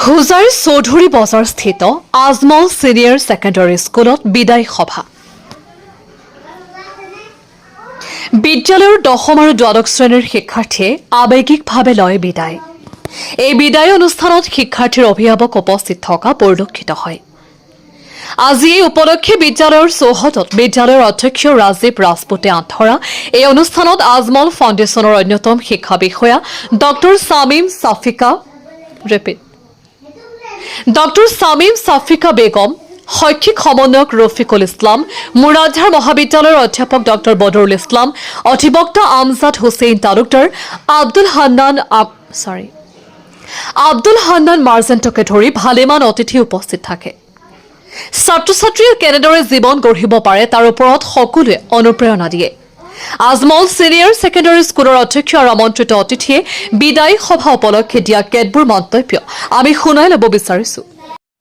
হুজাইৰ Choudhury বজাৰস্থিত Ajmal senior secondary স্কুলত বিদায় সভা। বিদ্যালয়ৰ 10ম আৰু দ্বাদশ শ্ৰেণীৰ শিক্ষাৰ্থীয়ে আৱেগিকভাৱে লয় বিদায়। এই বিদায় অনুষ্ঠানত শিক্ষাৰ্থীৰ অভিভাৱক উপস্থিত থকা পৰিলক্ষিত হয়। আজি এই উপলক্ষে বিদ্যালয়ৰ চৌহদত বিদ্যালয়ৰ অধ্যক্ষ ৰাজীৱ ৰাজপুতে আঁঠৰা এই অনুষ্ঠানত আজমল ফাউণ্ডেশ্যনৰ অন্যতম শিক্ষা বিষয়া ডক্টৰ শামীম ছাফিকা বেগম, শৈক্ষিক সমন্বয়ক ৰফিকুল ইছলাম, মুৰাদহাৰ মহাবিদ্যালয়ৰ অধ্যাপক ডক্টৰ বদৰুল ইছলাম, অধিবক্তা আমজাদ হুছেইন তালুকদাৰ, আব্দুল হান্নান মাৰ্জেণ্টকে ধৰি ভালেমান অতিথি উপস্থিত থাকে। ছাত্ৰ ছাত্ৰীয়ে কেনেদৰে জীৱন গঢ়িব পাৰে তাৰ ওপৰত সকলোৱে অনুপ্ৰেৰণা দিয়ে। আজমল ছিনিয়ৰ ছেকেণ্ডেৰী স্কুলৰ অধ্যক্ষ আৰু আমন্ত্ৰিত অতিথিয়ে বিদায় সভা উপলক্ষে দিয়া কেতবোৰ মন্তব্য আমি শুনাই ল'ব বিচাৰিছো।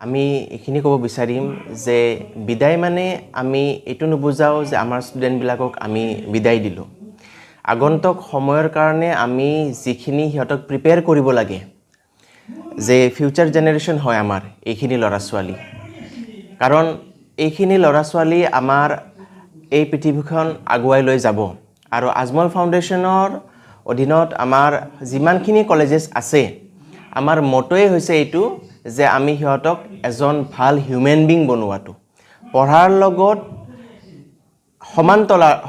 আমি এইখিনি ক'ব বিচাৰিম যে বিদায় মানে আমি এইটো নুবুজাও যে আমাৰ ষ্টুডেণ্টবিলাকক আমি বিদায় দিলোঁ। আগন্তুক সময়ৰ কাৰণে আমি যিখিনি সিহঁতক প্ৰিপেয়াৰ কৰিব লাগে, যে ফিউচাৰ জেনেৰেশ্যন হয় আমাৰ এইখিনি ল'ৰা ছোৱালী, কাৰণ এইখিনি ল'ৰা ছোৱালী আমাৰ এই পৃথিৱীখন আগুৱাই লৈ যাব। আৰু আজমল ফাউণ্ডেশ্যনৰ অধীনত আমাৰ যিমানখিনি কলেজেছ আছে, আমাৰ মটোৱে হৈছে এইটো যে আমি সিহঁতক এজন ভাল হিউমেন বিং বনোৱাটো, পঢ়াৰ লগত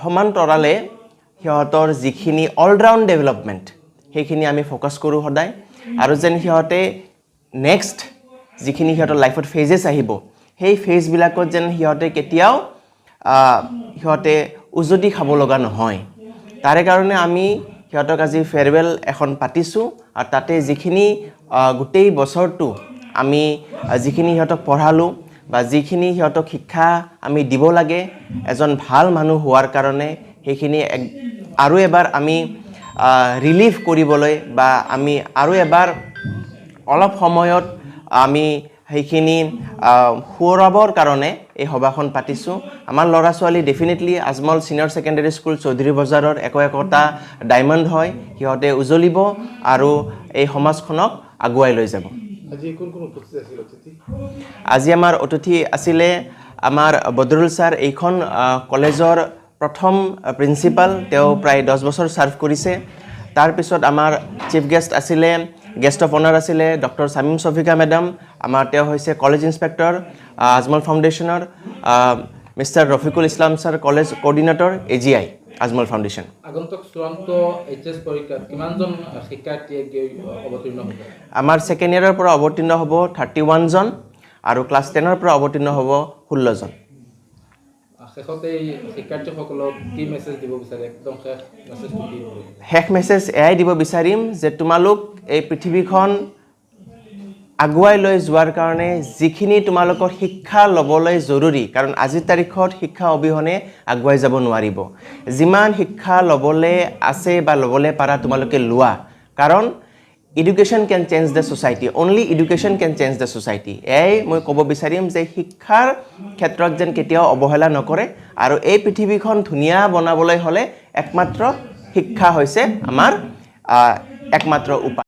সমান্তৰালে সিহঁতৰ যিখিনি অলৰাউণ্ড ডেভেলপমেণ্ট সেইখিনি আমি ফ'কাছ কৰোঁ সদায়। আৰু যেন সিহঁতে নেক্সট যিখিনি সিহঁতৰ লাইফত ফেজেছ আহিব, সেই ফেজবিলাকত যেন সিহঁতে কেতিয়াও উজটি খাব লগা নহয়। তাৰে কাৰণে আমি সিহঁতক আজি ফেয়াৰৱেল এখন পাতিছোঁ। আৰু তাতে যিখিনি গোটেই বছৰটো আমি যিখিনি সিহঁতক পঢ়ালোঁ বা যিখিনি সিহঁতক শিক্ষা আমি দিব লাগে এজন ভাল মানুহ হোৱাৰ কাৰণে, সেইখিনি আৰু এবাৰ আমি ৰিলিভ কৰিবলৈ বা আমি আৰু এবাৰ অলপ সময়ত আমি সেইখিনি সোঁৱৰাবৰ কাৰণে এই সভাখন পাতিছোঁ। আমাৰ ল'ৰা ছোৱালী definitely Ajmal senior secondary school Chowdhury বজাৰৰ একোটা ডায়মণ্ড হয়, সিহঁতে উজ্বলিব আৰু এই সমাজখনক আগুৱাই লৈ যাব। আজি আমাৰ অতিথি আছিলে আমাৰ বদৰুল ছাৰ, এইখন কলেজৰ প্ৰথম প্ৰিন্সিপাল, তেওঁ প্ৰায় 10 বছৰ ছাৰ্ভ কৰিছে। তাৰপিছত আমাৰ চিফ গেষ্ট আছিলে, গেষ্ট অফ অনাৰ আছিলে ডক্টৰ শামীম ছাফিকা মেডাম, তেওঁ হৈছে কলেজ ইনস্পেক্টৰ আজমল ফাউণ্ডেশ্যনৰ, mister Rafiqul Islam sir college coordinator AGI Ajmal foundation. আগন্তুক চূড়ান্ত HS পৰীক্ষাত কিমানজন শিক্ষাৰ্থীয়ে অৱতীৰ্ণ হ'ব? আমাৰ ছেকেণ্ড ইয়াৰৰ পৰা অৱতীৰ্ণ হ'ব 31জন আৰু ক্লাছ 10ৰ পৰা অৱতীৰ্ণ হ'ব 16জন। শেষতে শিক্ষাৰ্থীসকলক কি মেছেজ দিব বিচাৰে? একদম শেষ মেছেজ এয়াই দিব বিচাৰিম যে তোমালোক এই পৃথিৱীখন আগুৱাই লৈ যোৱাৰ কাৰণে যিখিনি তোমালোকৰ শিক্ষা ল'বলৈ জৰুৰী, কাৰণ আজিৰ তাৰিখত শিক্ষা অবিহনে আগুৱাই যাব নোৱাৰিব। যিমান শিক্ষা ল'বলৈ আছে বা ল'বলৈ পাৰা তোমালোকে লোৱা, কাৰণ education can change the society, only education can change the society. এয়াই মই ক'ব বিচাৰিম যে শিক্ষাৰ ক্ষেত্ৰত যেন কেতিয়াও অৱহেলা নকৰে। আৰু এই পৃথিৱীখন ধুনীয়া বনাবলৈ হ'লে একমাত্ৰ শিক্ষা হৈছে আমাৰ একমাত্ৰ উপায়।